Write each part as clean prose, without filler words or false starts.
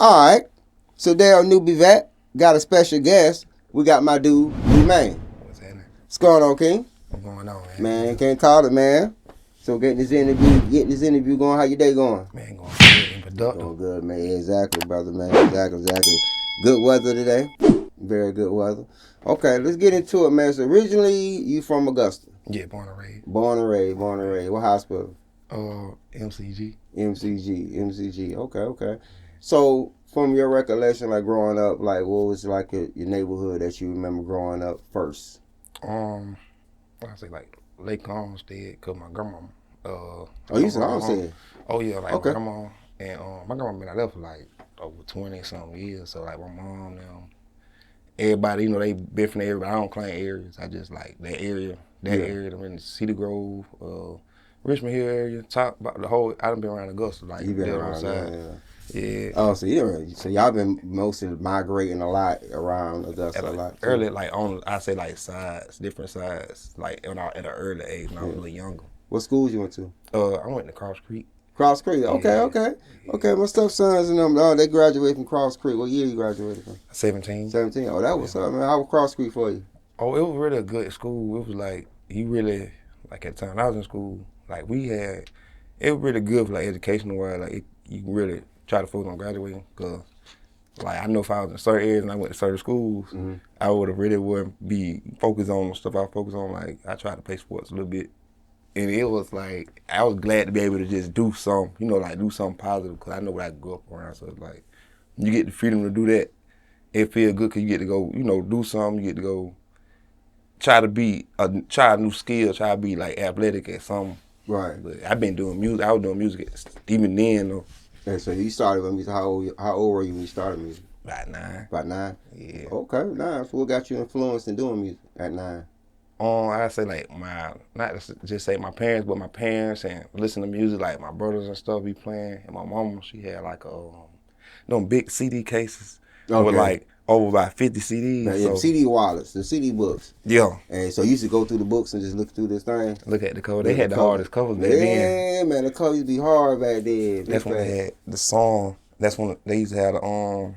All right. So there on NewbieVeT, got a special guest. We got my dude, Liu Maine. What's happening? What's going on, King? What's going on, man? Man, can't call it, man. So getting this interview going. How your day going? Man, going good and productive. Going good, man. Exactly, brother, man. Exactly. Good weather today. Very good weather. Okay, let's get into it, man. So originally, you from Augusta? Yeah, born and raised. Born and raised. What hospital? MCG. MCG. Okay. So, from your recollection, like growing up, like what was like your neighborhood that you remember growing up first? I say like Lake Homestead, cause my grandma. You said Homestead. Oh yeah, like Okay. my grandma and my grandma been out there for like over 20 something years. So like my mom, everybody, they been from the area. But I don't claim areas. I just like that area. Area. I'm in Cedar Grove, Richmond Hill area. Top about the whole. I done been around Augusta, like You been the around, other side. Yeah. Oh, so y'all been mostly migrating a lot around Augusta a lot. Too. Early, like I say like sides, different sides. Like at an early age when I was a little younger. What schools you went to? I went to Cross Creek. Cross Creek. Okay. My stepsons and them, they graduated from Cross Creek. What year you graduated from? 17. 17. Oh, that was up, man. How was Cross Creek for you? Oh, it was really a good school. It was like you really like at the time I was in school. Like it was really good for like educational wise. Like you can really try to focus on graduating. Cause like I know if I was in certain areas and I went to certain schools, I would have really wouldn't be focused on stuff I focused on. Like I tried to play sports a little bit. And it was like, I was glad to be able to just do something, do something positive, because I know what I grew up around. So it's like, you get the freedom to do that, it feels good because you get to go, do something. You get to go try a new skill, try to be like athletic at something. Right. But I've been doing music. I was doing music even then, though. And so you started with music. How old were you when you started music? About 9. About 9? Yeah. Okay, 9. So what got you influenced in doing music at 9? I say like not just say my parents, but my parents and listen to music, like my brothers and stuff be playing. And my mama, she had like them big CD cases with like over about 50 CDs. Now, so, CD wallets, the CD books. Yeah. And so you used to go through the books and just look through this thing. Look at the cover. They had the hardest covers back then. Yeah, man, the covers used to be hard back then. That's when they had the song. That's when they used to have the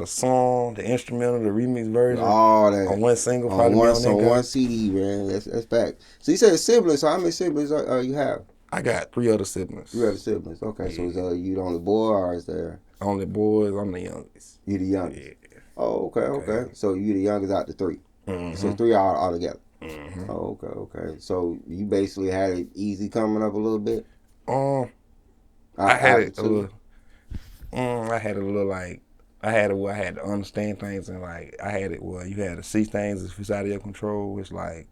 song, the instrumental, the remix version. All that. On one single, probably on one CD, man. That's back. So you said siblings. So how many siblings you have? I got 3 other siblings. 3 other siblings. Okay, yeah. So is you the only boy or is there? Only boys. I'm the youngest. You the youngest? Yeah. Oh, okay. So you the youngest out the 3. Mm-hmm. So 3 all together. Mm-hmm. Oh, okay. So you basically had it easy coming up a little bit? I had it a little like, I had to understand things, and like I had it where you had to see things if it's out of your control. It's like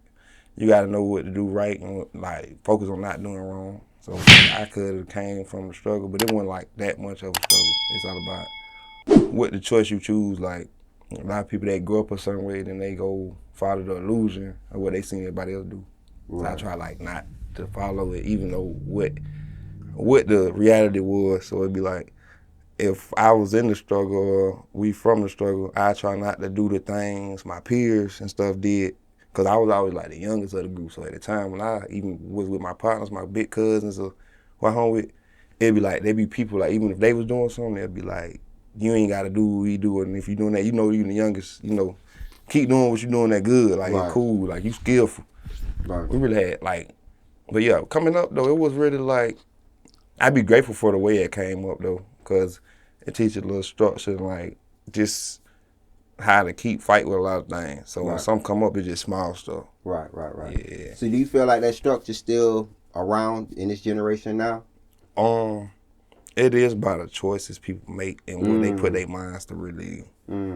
you got to know what to do right and like focus on not doing wrong. So I could have came from the struggle, but it wasn't like that much of a struggle. It's all about what the choice you choose. Like a lot of people that grow up a certain way, then they go follow the illusion of what they seen everybody else do. Right. So I try like not to follow it, even though what the reality was. So it'd be like, if I was in the struggle or we from the struggle, I try not to do the things my peers and stuff did, because I was always like the youngest of the group. So at the time when I even was with my partners, my big cousins or who I home with, it'd be like, there'd be people like, even if they was doing something, they'd be like, you ain't got to do what we do. And if you're doing that, you the youngest, keep doing what you're doing that good. Like, It's cool, like you skillful. Right. We really had like, but yeah, coming up though, it was really like, I'd be grateful for the way it came up though, because it teaches a little structure and like just how to keep fight with a lot of things. So when something come up, it's just small stuff. Right. Yeah. So do you feel like that structure's still around in this generation now? It is by the choices people make and what they put their minds to really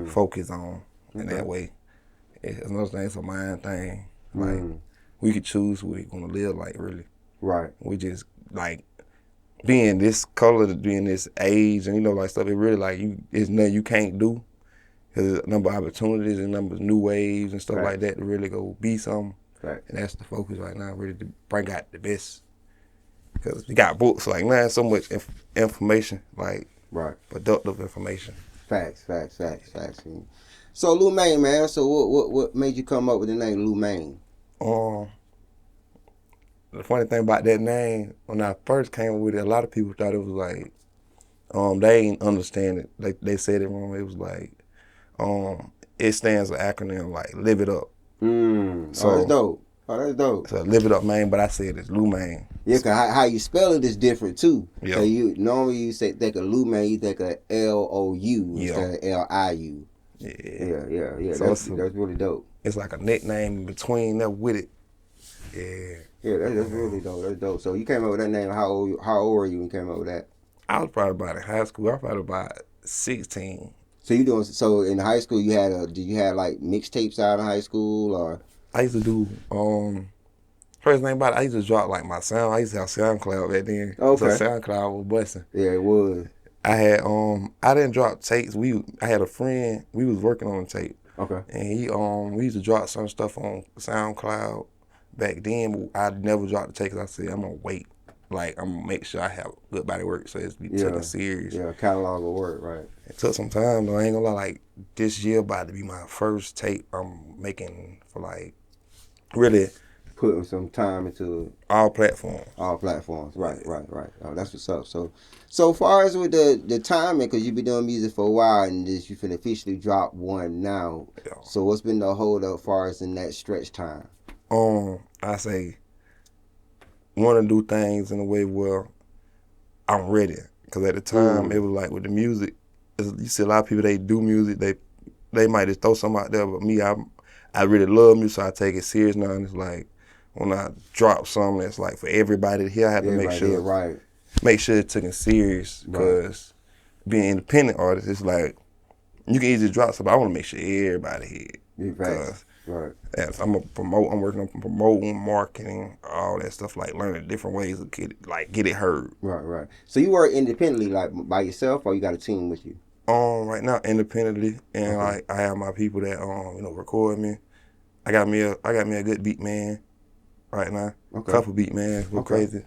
focus on in that way. It's another thing, it's a mind thing. Like we could choose what we're gonna live like, really. Right. We just like being this color, being this age, and like stuff. It really like it's nothing you can't do. Cause there's a number of opportunities and number of new waves and stuff like that to really go be something. Right. And that's the focus right now, really to bring out the best. Because we got books like, man, so much information, like productive information. Facts. So Liu Maine, man. So what made you come up with the name Liu Maine? The funny thing about that name, when I first came up with it, a lot of people thought it was like They ain't understand it. They said it wrong. It was like, it stands for acronym like Live It Up. Oh, So that's dope. Oh, that's dope. So Live It Up Maine, but I said it's Liu Maine. Yeah, cause how you spell it is different too. Yeah. So you normally you think of Liu Maine, you think of Lou Yeah. instead of Liu. Yeah. So that's really dope. It's like a nickname in between that with it. Yeah. Yeah, that's really dope. That's dope. So you came up with that name. How old were you when you came up with that? I was probably about in high school. I was probably about 16. So in high school did you have like mixtapes out in high school or? I used to do first thing about it, I used to drop like my sound. I used to have SoundCloud back then. Okay. So SoundCloud was busting. Yeah, it was. I had I didn't drop tapes. I had a friend, we was working on a tape. Okay. And he we used to drop some stuff on SoundCloud back then, but I never dropped the tape because I said I'm gonna wait. Like I'm gonna make sure I have good body work so it's be taken serious. Yeah, catalog of work, right. It took some time though, I ain't gonna lie, like this year about to be my first tape I'm making for like really putting some time into all platforms. All platforms, right. Oh, that's what's up. So far as with the timing, because you've been doing music for a while, and you finna officially drop one now. Yeah. So what's been the hold up as far as in that stretch time? I say want to do things in a way where I'm ready. Because at the time, it was like with the music, you see a lot of people, they do music, they might just throw something out there, but me, I really love music, so I take it serious now, and it's like, when I drop something that's like for everybody to hear, I have to make sure it's taken serious, because being an independent artist, it's like, you can easily drop something, but I want to make sure everybody hear it. Right. I'm working on promoting, marketing, all that stuff, like learning different ways to get it heard. Right. So you work independently, like by yourself, or you got a team with you? Right now independently, and like I have my people that record me. I got me a good beat man right now. Couple beat man, go crazy.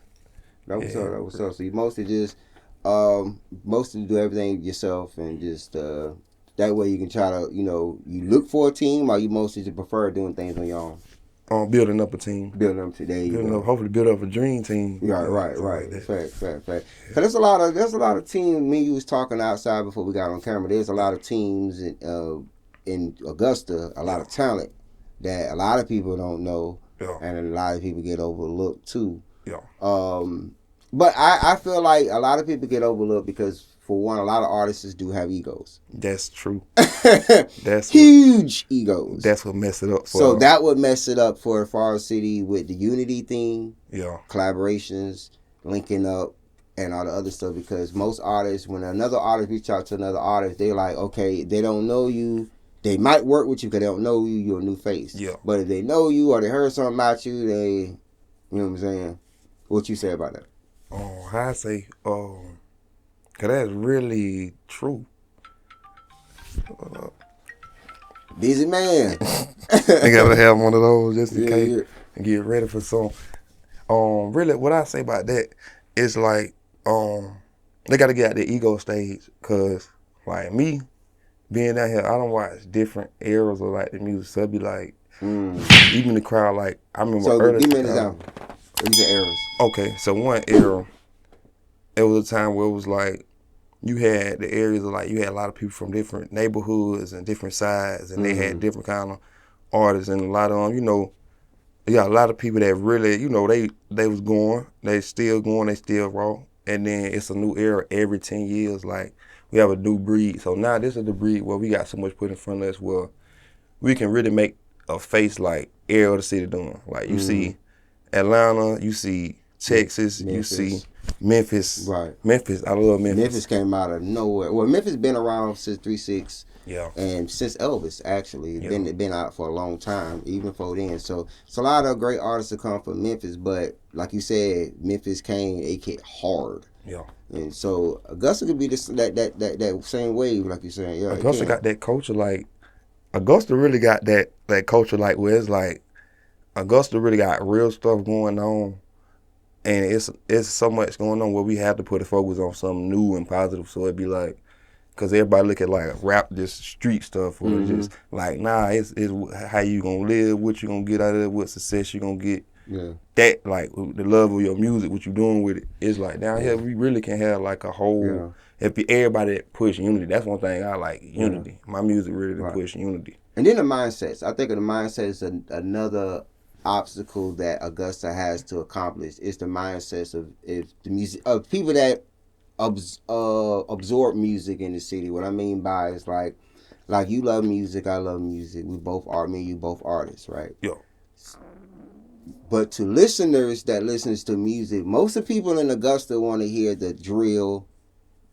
That was up. So you mostly just do everything yourself, and just that way you can try to, you look for a team, or you mostly just prefer doing things on your own? Building up a team. Hopefully build up a dream team. Right. Like fact. Cause there's a lot of teams. Me and you was talking outside before we got on camera. There's a lot of teams in Augusta, a lot of talent that a lot of people don't know, and a lot of people get overlooked too. Yeah. But I feel like a lot of people get overlooked because, for one, a lot of artists do have egos. That's true. That's huge egos. That's what messed it up for. So that would mess it up for Forest City with the unity thing, collaborations, linking up, and all the other stuff. Because most artists, when another artist reach out to another artist, they like, okay, they don't know you. They might work with you because they don't know you. You're a new face. Yeah. But if they know you or they heard something about you, you know what I'm saying? What you say about that? How I say, cause that's really true. Busy man. I gotta have one of those just in case and get ready for some. Really, what I say about that is like, they gotta get out the ego stage, cause like me being down here, I don't watch different eras of like the music. So it'd be like, even the crowd, like I remember. So give me an example. These are eras. Okay, so one era, it was a time where it was like, you had the areas of like, you had a lot of people from different neighborhoods and different sides, and they had different kind of artists, and a lot of them, you got a lot of people that really, they was going, they still raw, and then it's a new era every 10 years, like we have a new breed. So now this is the breed where we got so much put in front of us where we can really make a face like every other city doing. Like you see Atlanta, you see Texas, you see Memphis. Right. Memphis, I love Memphis. Memphis came out of nowhere. Well, Memphis been around since 3-6. Yeah. And since Elvis, actually. Been out for a long time, even before then. So it's a lot of great artists that come from Memphis, but like you said, Memphis came, it hit hard. Yeah. And so Augusta could be that same wave, like you're saying. Yeah. Augusta got that culture, like Augusta really got that culture, like where it's like Augusta really got real stuff going on, and it's so much going on where we have to put a focus on something new and positive. So it'd be like, because everybody look at like rap, just street stuff, or just like, nah, it's how you gonna live, what you gonna get out of it, what success you gonna get. that like the love of your music, what you doing with it, is like down here we really can have like a whole. If everybody push unity, that's one thing I like. Unity. My music really to push unity. And then the mindsets. I think the mindset is another obstacle that Augusta has to accomplish. Is the mindsets of the music of people that absorb music in the city. What I mean by is like you love music, I love music. We both are me, you both artists, right? Yeah. But to listeners that listens to music, most of the people in Augusta want to hear the drill,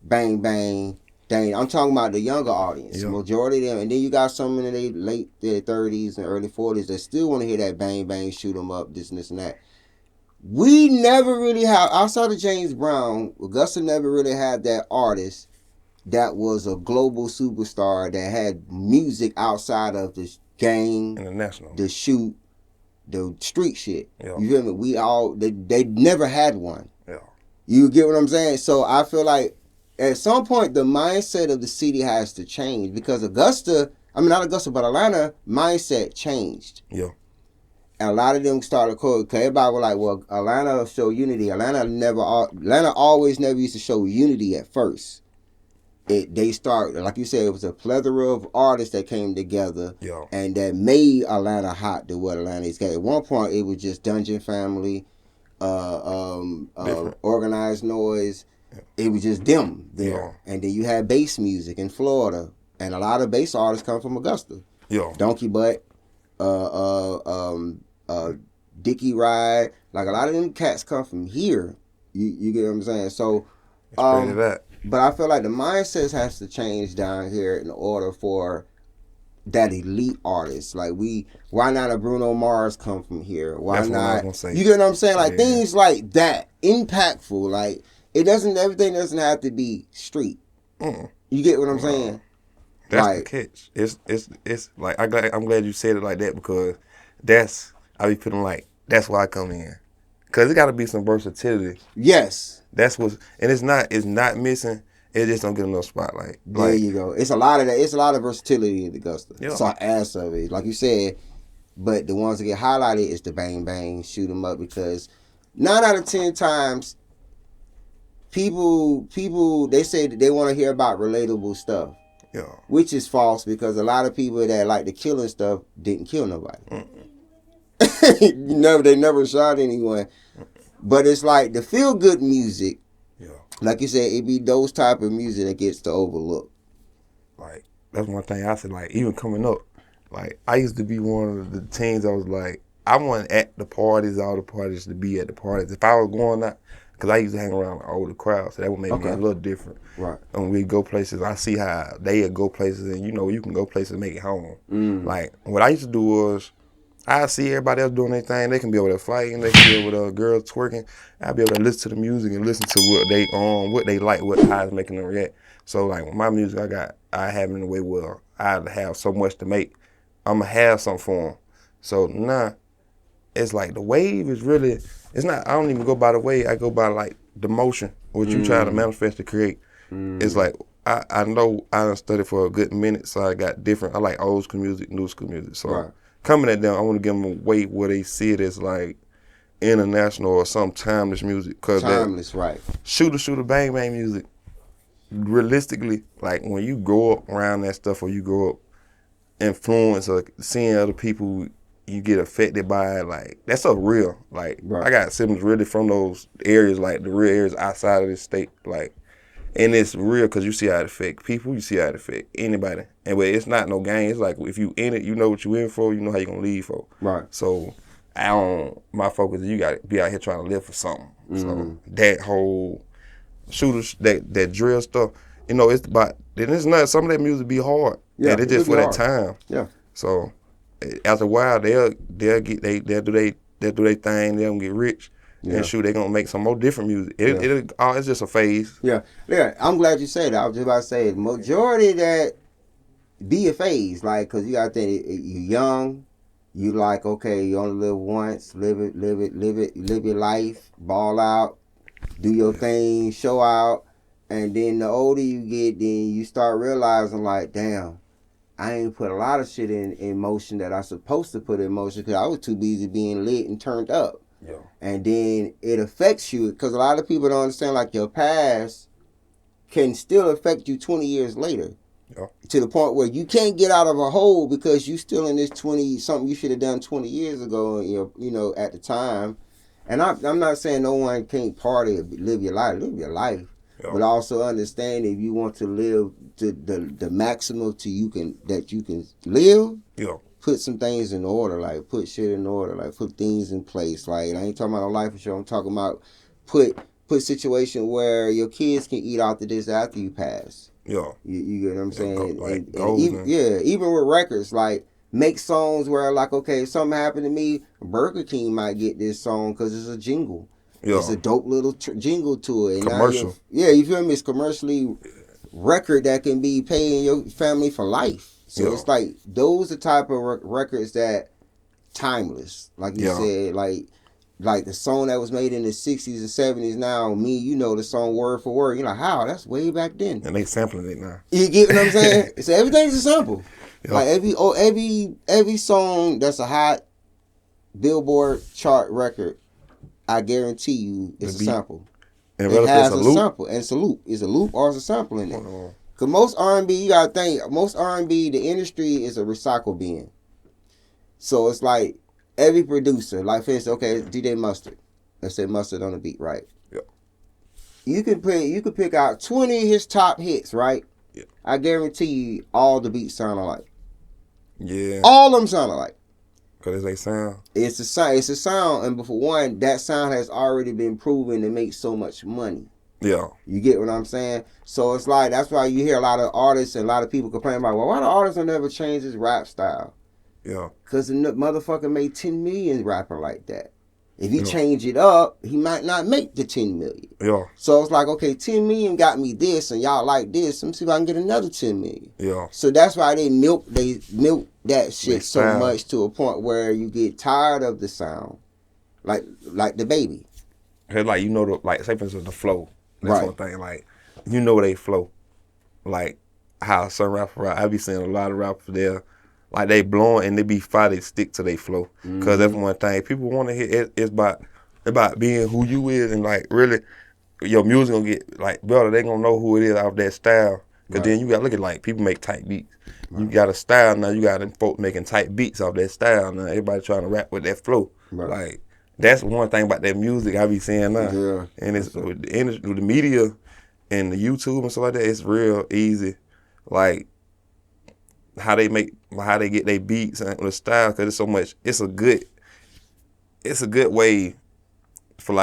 bang bang, dang. I'm talking about the younger audience. Majority of them, and then you got some in their 30s and early 40s that still want to hear that bang bang, shoot 'em up, this and that. We never really have, outside of James Brown, Augusta never really had that artist that was a global superstar that had music outside of the gang, international, the shoot, the street shit. You feel me? We all they never had one. You get what I'm saying? So I feel like at some point the mindset of the city has to change because Augusta, I mean not Augusta, but Atlanta mindset changed. And a lot of them started calling, because everybody was like, well, Atlanta show unity. Atlanta always never used to show unity at first. They start, like you said, it was a plethora of artists that came together and that made Atlanta hot to what Atlanta is. At one point, it was just Dungeon Family, Organized Noise. It was just them there. And then you had bass music in Florida. And a lot of bass artists come from Augusta. Donkey Butt, Dickie Ride, like a lot of them cats come from here. You get what I'm saying? So, but I feel like the mindset has to change down here in order for that elite artist. Like why not a Bruno Mars come from here? Why not? You get what I'm saying? Like things like that, impactful. Like everything doesn't have to be street. You get what I'm saying? That's like, the catch. It's like I'm glad you said it like that because I be feeling like that's why I come in, cause it got to be some versatility. Yes, that's what's and it's not missing. It just don't get enough spotlight. There you go. It's a lot of that. It's a lot of versatility in Augusta. It's an ass of it, like you said. But the ones that get highlighted is the bang bang, shoot 'em up, because 9 out of 10 times people they say that they want to hear about relatable stuff. Which is false because a lot of people that like the killing stuff didn't kill nobody. They never shot anyone. But it's like the feel good music. Like you said, it be those type of music that gets to overlook. Like that's one thing I said. Like even coming up, like I used to be one of the teens. I was like, I wasn't at the parties, all the parties to be at the parties. If I was going out, because I used to hang around the older crowd, so that would make me a little different. Right. And we go places, I see how they go places, and you can go places and make it home. Like what I used to do was, I see everybody else doing their thing. They can be over there fighting. They can be over there girls twerking. I'll be able to listen to the music and listen to what they like, how it's making them react. So like with my music, I have it in a way where I have so much to make. I'ma have something for them. So now, it's like the wave is really. It's not. I don't even go by the wave. I go by like the motion, what you try to manifest to create. It's like I know I done studied for a good minute, so I got different. I like old school music, new school music. So coming at them, I want to give them a weight where they see it as like international or some timeless music. Cause timeless, right? Shooter, bang bang music. Realistically, like when you grow up around that stuff, or you grow up influenced or seeing other people, you get affected by it. Like that's so real. Like I got siblings really from those areas, like the real areas outside of this state. Like, and it's real because you see how it affect people. You see how it affect anybody. And but it's not no game. It's like if you in it, you know what you in for. You know how you gonna leave for. Right. So my focus is you got to be out here trying to live for something. So that whole shooters, that drill stuff, it's about. Then it's not. Some of that music be hard. Yeah, and it's just for that time. Yeah. So after a while, they'll do their thing. They'll get rich. Yeah. And shoot, they're gonna make some more different music. It's just a phase. Yeah. I'm glad you said that. I was just about to say, majority of that be a phase, like, cause you gotta think you're young. You like, okay, you only live once. Live your life. Ball out. Do your thing. Show out. And then the older you get, then you start realizing, like, damn, I ain't put a lot of shit in motion that I supposed to put in motion because I was too busy being lit and turned up. Yeah. And then it affects you because a lot of people don't understand like your past can still affect you 20 years later. Yeah. To the point where you can't get out of a hole because you still in this 20 something you should have done 20 years ago, at the time. And I'm not saying no one can't party or live your life. Live your life. Yeah. But also understand if you want to live to the maximum that you can live, yeah. Put some things in order, like put shit in order, like put things in place. Like I ain't talking about a life insurance. I'm talking about put situation where your kids can eat out this after you pass. Yeah. You get what I'm saying? And even with records, like make songs where like, okay, if something happened to me, Burger King might get this song because it's a jingle. Yeah. It's a dope little jingle to it. And commercial. You feel me? It's commercially record that can be paying your family for life. So it's like those are the type of records that timeless, like you said, like the song that was made in the 60s and 70s. Now, the song word for word. You're like, how? That's way back then. And they sampling it now. You get what I'm saying? So everything's a sample. Yep. Like every song that's a hot Billboard chart record, I guarantee you, it's a sample. And it has a sample, and it's a loop. It's a loop or it's a sample in it. Cause most R&B, you gotta think, most R&B, the industry is a recycle bin. So it's like every producer, like for instance, okay, DJ Mustard. Let's say Mustard on the beat, right? Yeah. You could pick out 20 of his top hits, right? Yeah. I guarantee you all the beats sound alike. Yeah. All of them sound alike. Cause they sound. It's a sound, and for one, that sound has already been proven to make so much money. Yeah. You get what I'm saying? So it's like, that's why you hear a lot of artists and a lot of people complain about, well, why the artist will never change his rap style? Yeah. Because the motherfucker made 10 million rapping like that. If he change it up, he might not make the 10 million. Yeah. So it's like, okay, 10 million got me this and y'all like this. Let me see if I can get another 10 million. Yeah. So that's why they milk that shit so much to a point where you get tired of the sound. Like the baby. Cause like, say for instance, the flow. That's one thing. Like, they flow. Like how some rapper, I be seeing a lot of rappers there, like they blowing and they be fire, they stick to their flow. Mm-hmm. Cause that's one thing people want to hear. It's about being who you is, and like really, your music gonna get like better. They gonna know who it is out of that style. Cause then you gotta look at like people make tight beats. Right. You got a style now. You got them folk making tight beats off that style now. Everybody trying to rap with that flow. Right. Like that's one thing about that music I be seeing now. Yeah. And it's with the media and the YouTube and stuff like that. It's real easy, like how they get their beats and the style. Cause it's so much. It's a good way for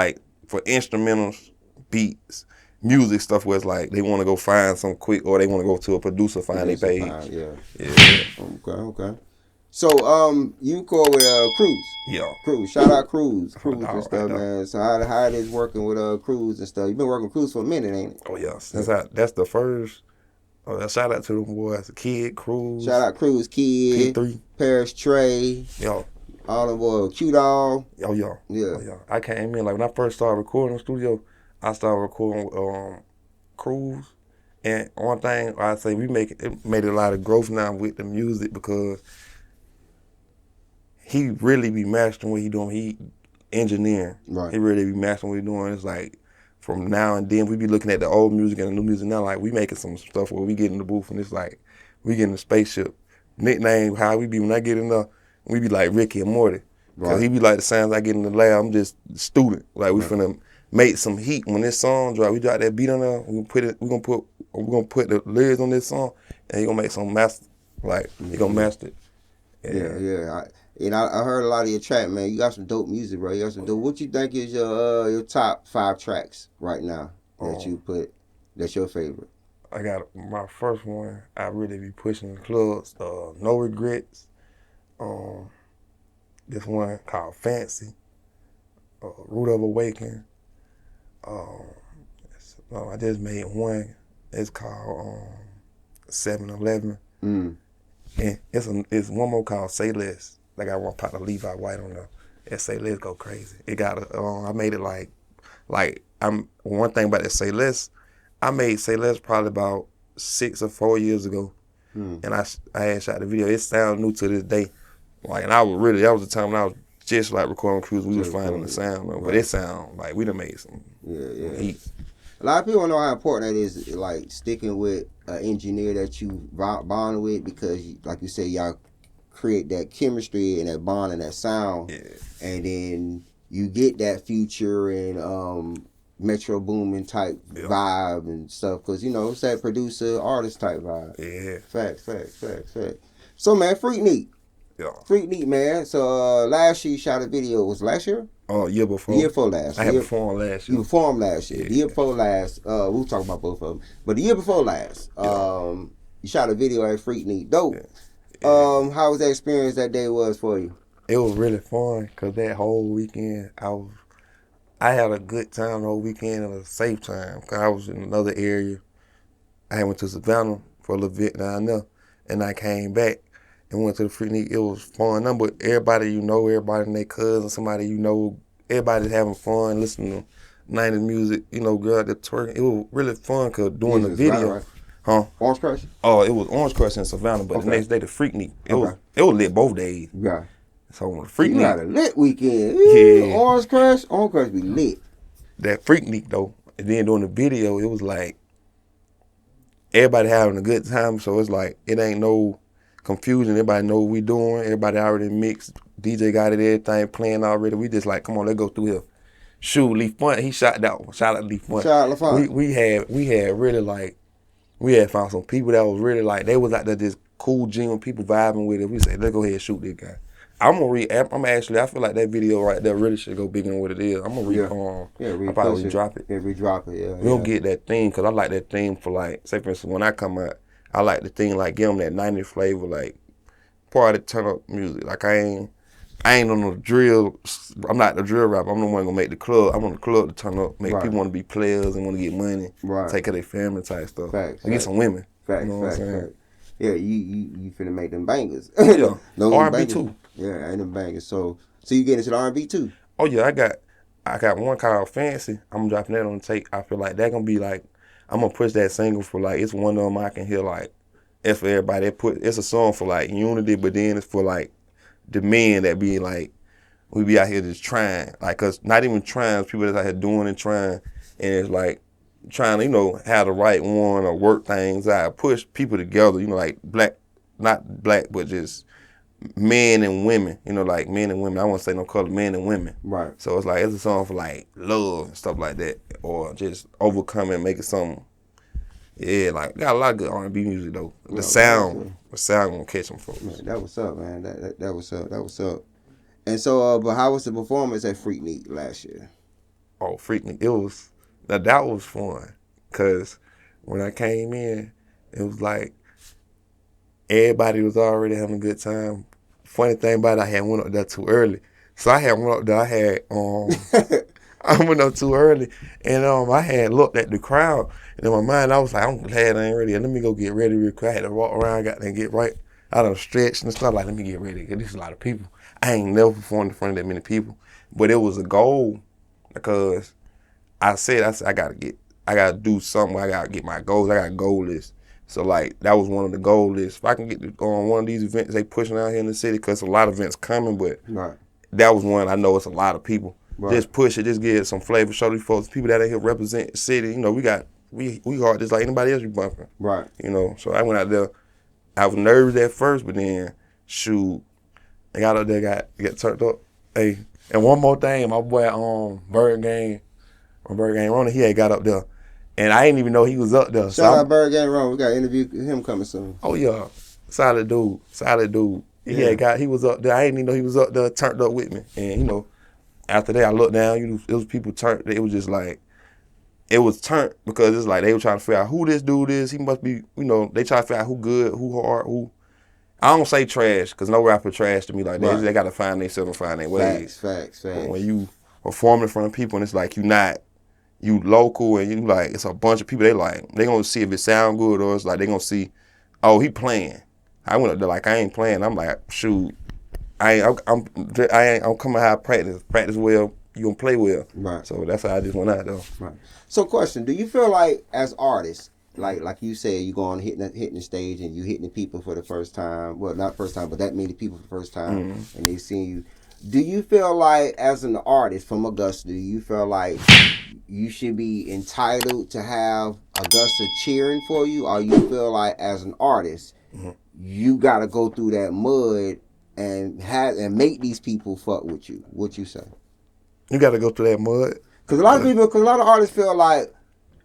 instrumentals, beats, music stuff where it's like they want to go find some quick, or they want to go to a producer, find their page. Okay. So you call with Cruz. Yeah. Cruz. Shout out Cruz and stuff, man. So how it is working with Cruz and stuff. You've been working with Cruz for a minute, ain't it? Oh yeah. That's the first. Shout out to them boys, Kid, Cruz. Shout out Cruz, Kid, P3, Paris, Trey. Yo. All them boys, Q-Dog. Oh yeah. I came in like when I first started recording in the studio. I started recording with Cruz, and one thing I say it made a lot of growth now with the music because he really be mastering what he doing. He engineering. Right. He really be mastering what he doing. It's like from now and then we be looking at the old music and the new music now. Like we making some stuff where we get in the booth and it's like we get in the spaceship. Nickname how we be when I get in there, we be like Ricky and Morty. Cause he be like the sounds I get in the lab. I'm just a student. Like we finna make some heat when this song drop. We drop that beat on there. We gonna put the lyrics on this song, and he gonna make some master. Like he gonna master it. Yeah. I heard a lot of your track, man. You got some dope music, bro. You got some dope. What you think is your top 5 tracks right now that you put? That's your favorite. I got my first one. I really be pushing the clubs. No Regrets. This one called Fancy. Root of Awakening. I just made one. It's called 7-Eleven. And it's one more called Say Less. I got one part of Levi White on there. That Say Less go crazy. It got I made it one thing about that Say Less. I made Say Less probably about 6 or 4 years ago. and I had shot the video. It sounds new to this day. Like, and I was really, that was the time when I was just like recording crews. We was finding the sound, though. But it sound like we done made some heat. A lot of people don't know how important that is, like sticking with an engineer that you bond with, because, like you said, y'all create that chemistry and that bond and that sound, and then you get that Future and Metro Boomin type vibe and stuff, because it's that producer artist type vibe. Yeah. Facts. So man, Freaknik. Yeah. Freaknik, man. So last year you shot a video. Was it last year? Oh, year before. The year before last. I had performed last year. You performed last year. The year before last. We'll talk about both of them. But the year before last, you shot a video at Freaknik. Dope. Yeah. How was that experience that day was for you? It was really fun, because that whole weekend, I had a good time the whole weekend and a safe time, because I was in another area. I went to Savannah for a little bit down there, and I came back and went to the Freaknik. It was fun. But everybody everybody and their cousin, somebody everybody's having fun, listening to 90s music, girl that twerking. It was really fun, because doing the video. Right. Huh? Orange Crush? Oh, it was Orange Crush in Savannah, but the next day the Freaknik. It was lit both days. Yeah. So on the Freaknik. You had a lit weekend. Yeah. Orange Crush be lit. That Freaknik though, and then doing the video, it was like everybody having a good time. So it's like it ain't no confusion. Everybody know what we doing. Everybody already mixed. DJ got it, everything playing already. We just like, come on, let's go through here. Shoot, Lee Fun, he shot that one. Shout out Lee Fun. Shout out LaFont. We had really like, we had found some people that was really like, they was out there just cool, genuine people vibing with it. We said, let's go ahead and shoot this guy. I feel like that video right there really should go bigger than what it is. I'm gonna I'll probably redrop it. Yeah, redrop it, yeah. We don't get that theme, because I like that theme for like, say for instance, when I come out, I like the thing like give them that 90s flavor, like party turn up music. Like I ain't on the drill. I'm not the drill rapper. I'm the one gonna make the club. I want the club to turn up, make people want to be players and want to get money, take care of their family type stuff. Facts. Get some women. Facts. You know what I'm saying? Yeah, you finna make them bangers. Yeah, R&B too. Yeah, and them bangers. So you get into the R&B too? Oh yeah, I got one called Fancy. I'm dropping that on the tape. I feel like that gonna be like, I'm gonna push that single for like, it's one of them I can hear like, it's for everybody. It's a song for like unity, but then it's for like the men that be like, we be out here just trying, like, cause not even trying, people that's out here doing and trying, and it's like trying to, have the right one or work things out, push people together, like not black, but just men and women, like men and women. I won't say no color, men and women. Right. So it's like, it's a song for like love and stuff like that, or just overcoming, making something. Yeah, like got a lot of good R&B music though. The sound gonna catch them folks. Man, that was up, man. That was up. And so, but how was the performance at Freaknik last year? Oh, Freaknik, that was fun, cause when I came in, it was like everybody was already having a good time. Funny thing about it, I had went up there too early, so I had went up there. I went up too early, and I had looked at the crowd, and in my mind I was like, I'm glad I ain't ready. Let me go get ready real quick. I had to walk around, got there and get right. I done stretched and stuff. Like, let me get ready, because there's a lot of people. I ain't never performed in front of that many people, but it was a goal, because I said I gotta do something. I gotta get my goals. I got a goal list. So like that was one of the goal lists. If I can get on one of these events they pushing out here in the city, because a lot of events coming, but that was one I know it's a lot of people. Right. Just push it, just get some flavor, show these folks, people that are here represent the city. We hard just like anybody else you bumping. Right. So I went out there. I was nervous at first, but then shoot, I got out there, got turned up. Hey, and one more thing, my boy Bird Gang Rona, he had got up there. And I didn't even know he was up there. Shout out Bird Gang Rona. We got to interview him coming soon. Oh yeah. Solid dude. Yeah. He was up there. I didn't even know he was up there, turned up with me. And after that I looked down, it was people turned, it was just like, it was turned because it's like they were trying to figure out who this dude is. He must be, they try to figure out who good, who hard, who. I don't say trash, because no rapper trash to me like that. Right. They got to find themselves and find their ways. Facts. When you perform in front of people and it's like you local and you like, it's a bunch of people, they going to see if it sound good, or it's like they going to see, oh, he playing. I went up there like, I ain't playing. I'm like, shoot, I'm coming how I practice well, you gonna play well. Right. So that's how I just went out though. Right. So question, do you feel like as artists, like you said, you go on hitting the stage and you hitting the people for the first time. Well, not first time, but that many people for the first time, and they seeing you. Do you feel like, as an artist from Augusta, do you feel like you should be entitled to have Augusta cheering for you, or you feel like, as an artist, you got to go through that mud and make these people fuck with you? What you say? You got to go through that mud. Because a lot of artists feel like,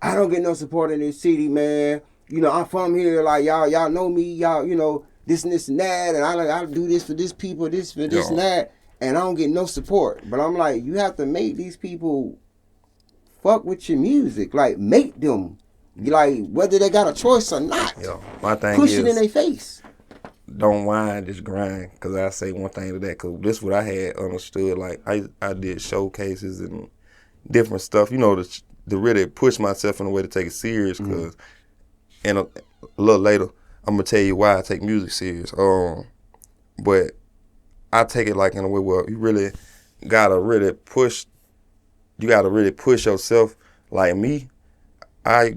I don't get no support in this city, man. You know, I'm from here. Like, y'all know me. Y'all, you know, this and that, and I do this for this people, this for this and that. And I don't get no support. But I'm like, you have to make these people fuck with your music. Like, make them. Like, whether they got a choice or not. My thing push it in their face. Don't whine, just grind. Because I say one thing to that. Because this is what I had understood. Like, I did showcases and different stuff. You know, to really push myself in a way to take it serious. Because, and a little later, I'm going to tell you why I take music serious. But I take it like in a way where you really gotta really push. You gotta really push yourself. Like me, I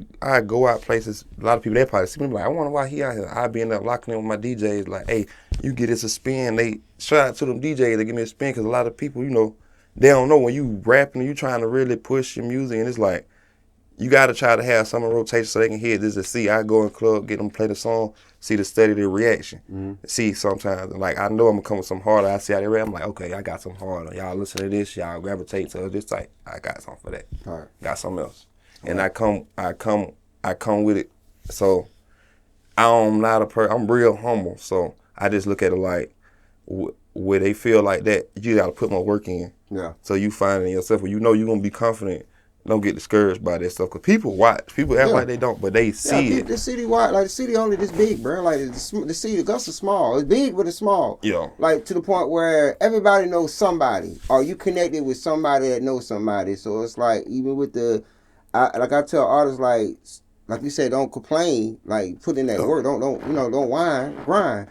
go out places. A lot of people, they probably see me like, I wonder why he out here. I be end up locking in with my DJs. Like, hey, you get us a spin. They shout out to them DJs. They give me a spin because a lot of people, you know, they don't know when you rapping, you trying to really push your music, and it's like you gotta try to have some in rotation so they can hear this. To see, I go in the club, get them play the song, see the study the reaction. See sometimes, like I know I'm gonna come with some harder. I see how they rap. I'm like, okay, I got some harder. Y'all listen to this. Y'all gravitate to this type. I got something for that. Right. Got something else, and I come with it. So I'm not a I'm real humble. So I just look at it like where they feel like that, you gotta put more work in. Yeah. So you find it in yourself where you know you're gonna be confident. Don't get discouraged by that stuff, because people watch. People act like they don't, but they see it. The city wide, like the city only this big, bro. Like the city, Augusta's small. It's big, but it's small. Yeah. Like to the point where everybody knows somebody, or you connected with somebody that knows somebody. So it's like, even with I tell artists, like you said, don't complain. Like, put in that work. Don't whine, grind.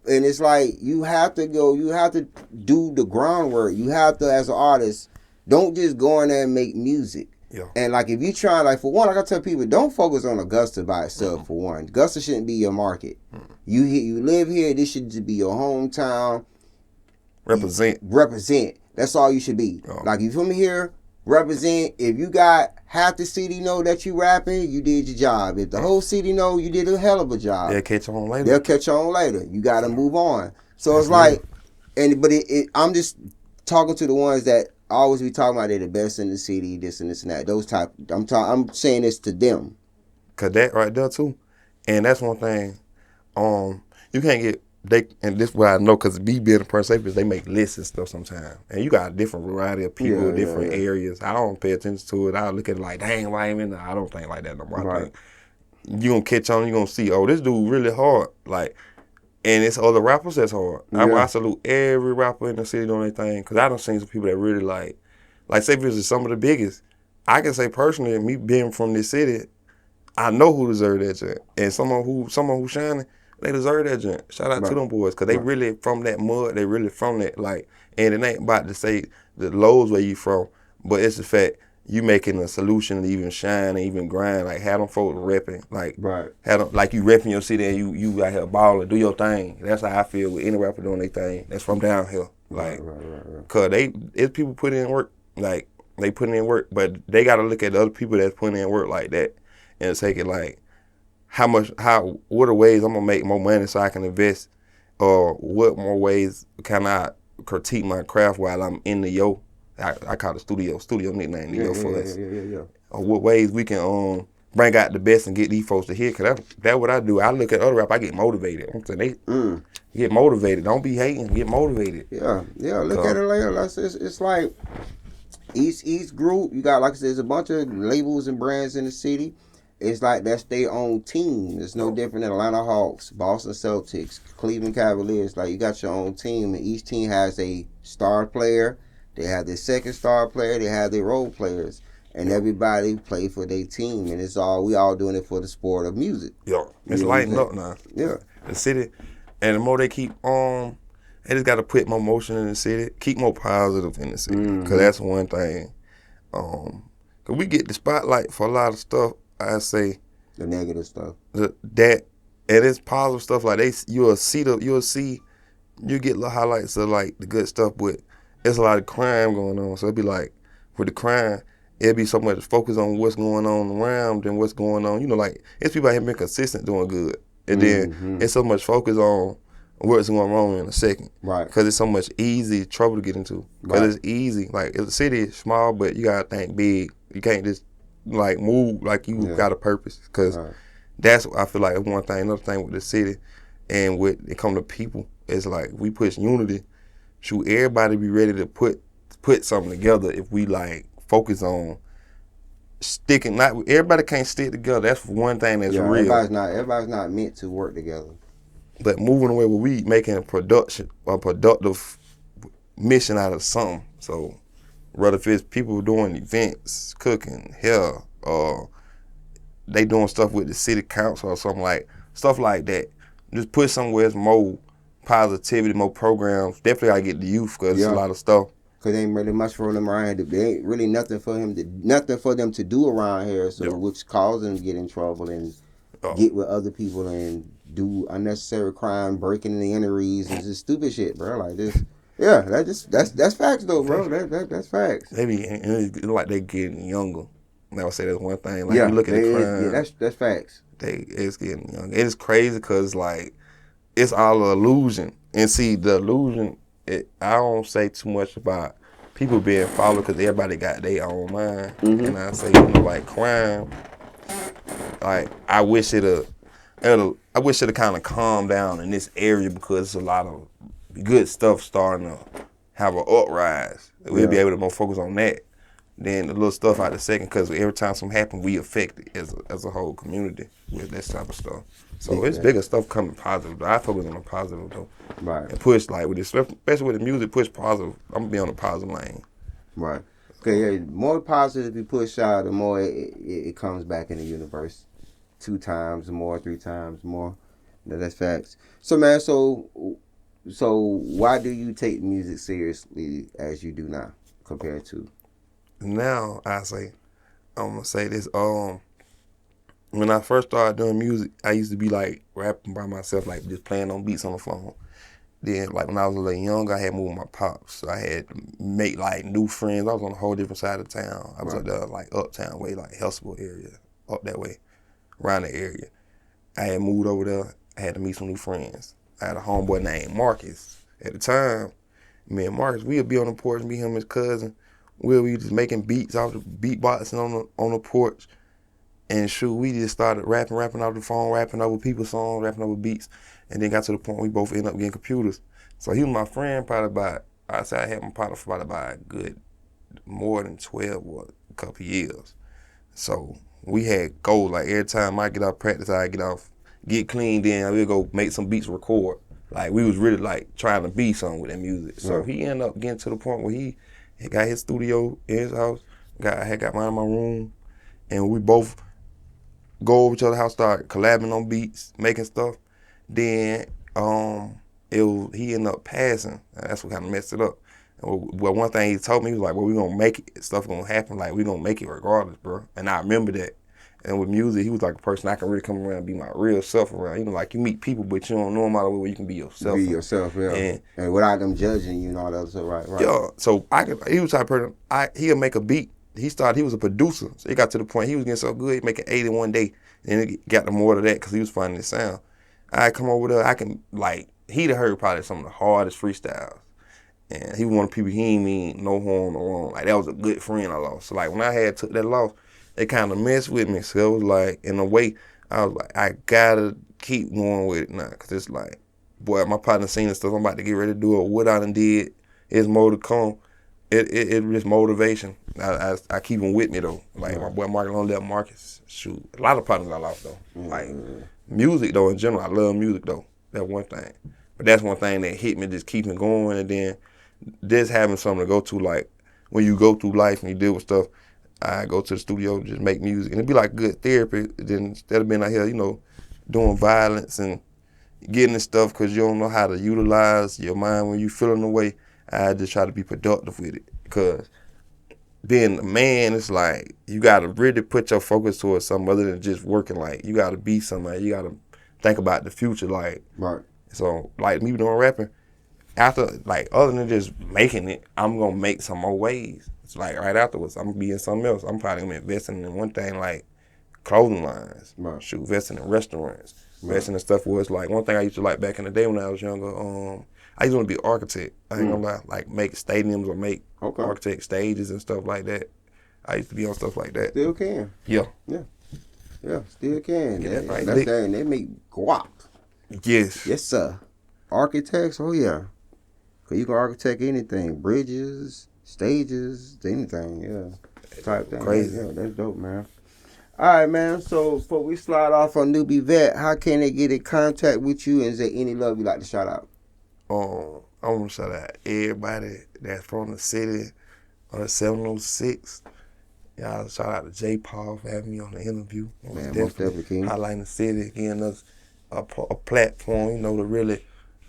And it's like, you have to do the groundwork. You have to, as an artist, don't just go in there and make music. Yeah. And like, if you try, like, for one, like I tell people, don't focus on Augusta by itself. For one, Augusta shouldn't be your market. You live here. This should be your hometown. Represent. That's all you should be. Oh. Like, you from here, represent. If you got half the city know that you rapping, you did your job. If the whole city know, you did a hell of a job. They'll catch on later. You got to move on. So it's like, I'm just talking to the ones that always be talking about they're the best in the city, this and that. Those type. I'm saying this to them. Cause that right there too, and that's one thing. You can't get and this is what I know, cause me being a person, they make lists and stuff sometimes, and you got a different variety of people, different areas. I don't pay attention to it. I look at it like, dang, why am I in there? I don't think like that no more. Right. I think you gonna catch on. You gonna see, oh, this dude really hard. Like. And it's other rappers that's hard. I salute every rapper in the city doing their thing, because I done seen some people that really like say if it's some of the biggest, I can say personally, me being from this city, I know who deserve that joint. And someone who shining, they deserve that joint. Shout out to them boys, because they really from that mud, they really from that, like, and it ain't about to say the lows where you from, but it's the fact you making a solution to even shine and even grind, like have them folks repping, like have them, like you repping your city and you out here balling, do your thing. That's how I feel with any rapper doing their thing. That's from down here, like, cause it's people putting in work, like they putting in work, but they gotta look at the other people that's putting in work like that and take it like, what are ways I'm gonna make more money so I can invest, or what more ways can I critique my craft while I'm in the I call it studio nickname, for us. Or what ways we can bring out the best and get these folks to hear, because that's what I do. I look at other rap, I get motivated. I'm saying get motivated. Don't be hating, get motivated. Yeah, look at it later. It's like each group, you got, like I said, there's a bunch of labels and brands in the city. It's like that's their own team. It's no different than Atlanta Hawks, Boston Celtics, Cleveland Cavaliers. Like, you got your own team, and each team has a star player. They have their second star player. They have their role players, and everybody play for their team. And we all doing it for the sport of music. It's lighting up now. Yeah, the city, and the more they keep on, they just got to put more motion in the city, keep more positive in the city, because that's one thing. Cause we get the spotlight for a lot of stuff. I say The negative stuff. That and it's positive stuff like you'll see you get little highlights of like the good stuff, but it's a lot of crime going on. So it'd be like with the crime, it'd be so much focus on what's going on around than what's going on. You know, like it's people out here being consistent doing good, and then it's so much focus on what's going wrong in a second. Right. Because it's so much easy trouble to get into. Because it's easy. Like the city is small, but you gotta think big. You can't just like move like you got a purpose. Because that's I feel like one thing. Another thing with the city, and with it come to people, it's like we push unity. Should everybody be ready to put something together if we like focus on sticking? Not everybody can't stick together. That's one thing that's real. Everybody's not meant to work together. But moving away where we making a productive mission out of something. So whether if it's people doing events, cooking, hair, or they doing stuff with the city council or something like stuff like that. Just put somewhere it's more positivity, more programs. Definitely gotta get the youth because there's a lot of stuff. Cause there ain't really much for them around here. There ain't really nothing for them to do around here. So which causes them to get in trouble and get with other people and do unnecessary crime, breaking in the inneries and just stupid shit, bro. Like this. Yeah, that's facts though, bro. That's facts. They be like they getting younger. I would say that's one thing. Like you look at the crime. That's facts. It's getting younger. It's crazy because like it's all an illusion. And see the illusion. I don't say too much about people being followed because everybody got their own mind. And I say like crime. Like I wish it'd kind of calm down in this area because there's a lot of good stuff starting to have an uprise. We'll be able to more focus on that than the little stuff out the second because every time something happens, we affect it as a whole community with this type of stuff. So it's bigger stuff coming positive. I focus on the positive though. Right. And push like with this, especially with the music, push positive. I'm gonna be on the positive lane. Right. Okay. Yeah. More positive you push out, the more it comes back in the universe. 2 times more, 3 times more. That's facts. So man, so why do you take music seriously as you do now compared to? Now I'm gonna say this. When I first started doing music, I used to be like rapping by myself, like just playing on beats on the phone. Then like when I was a little younger, I had moved with my pops. So I had to make like new friends. I was on a whole different side of town. I was up there like uptown way, like Helsborough area, up that way, around the area. I had moved over there. I had to meet some new friends. I had a homeboy named Marcus. At the time, me and Marcus, we would be on the porch, me, him, and his cousin. We'll be just making beats off the beatboxing on the porch. And shoot, we just started rapping off the phone, rapping over people's songs, rapping over beats. And then got to the point we both ended up getting computers. So he was my friend I had my partner for about a good more than 12 or a couple of years. So we had goals. Like every time I get off practice, I get clean, then we'll go make some beats, record. Like we was really like trying to be something with that music. So he ended up getting to the point where he got his studio in his house, I got mine in my room, and we both go over to the house, start collabing on beats, making stuff. Then he ended up passing. That's what kind of messed it up. Well, one thing he told me, he was like, well, we gonna make it. Stuff gonna happen. Like, we gonna make it regardless, bro. And I remember that. And with music, he was like a person I can really come around and be my real self around. You know, like you meet people, but you don't know them all the way where you can be yourself. Be yourself, yeah. And without them judging you and all that other stuff, right. Yeah, so he was the type of person, he'll make a beat. He was a producer. So it got to the point he was getting so good, he making 80 one day. And it got the more to that because he was finding the sound. I come over there, I can, like, he'd have heard probably some of the hardest freestyles. And he was one of the people, he ain't mean no harm, no wrong. Like, that was a good friend I lost. So, like, when I took that loss, it kind of messed with me. So, it was like, in a way, I was like, I gotta keep going with it now. Because it's like, boy, my partner seen the stuff I'm about to get ready to do, or what I done did, it's more to come. It just motivation. I keep him with me, though. Like, my boy Marcus, shoot. A lot of partners I lost, though. Like, music, though, in general, I love music, though. That's one thing. But that's one thing that hit me, just keeping going, and then just having something to go to, like, when you go through life and you deal with stuff, I go to the studio, just make music. And it'd be like good therapy. Then instead of being out here, you know, doing violence and getting this stuff because you don't know how to utilize your mind when you feeling the way, I just try to be productive with it. Because being a man, it's like you gotta really put your focus towards something other than just working. Like you gotta be somebody. You gotta think about the future. Like right. So like me doing rapping, after like other than just making it, I'm gonna make some more ways. It's like right afterwards, I'm gonna be in something else. I'm probably gonna be investing in one thing like clothing lines. Right. Shoot, investing in restaurants. Right. Investing in stuff was like one thing I used to like back in the day when I was younger. I used to want to be an architect. I ain't gonna lie, like make stadiums or make architect stages and stuff like that. I used to be on stuff like that. Still can. Yeah. Yeah. Yeah, still can. Yeah, that's that, and they make guap. Yes. Yes, sir. Architects, oh yeah. Cause you can architect anything, bridges, stages, anything, yeah. Type thing. Crazy. Yeah, that's dope, man. All right, man. So before we slide off on NewbieVeT, how can they get in contact with you? And is there any love you like to shout out? I want to shout out everybody that's from the city of 706. Y'all shout out to J.Paul for having me on the interview. Man, most definitely. Highlighting the city, giving us a platform, to really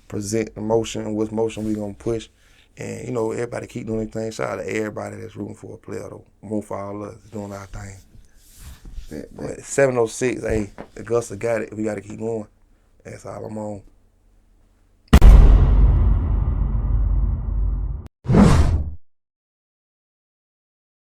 present the motion and what motion we gonna push. And, everybody keep doing their thing. Shout out to everybody that's rooting for a player, though. Room for all of us doing our thing. But 706, hey, Augusta got it. We got to keep going. That's all I'm on.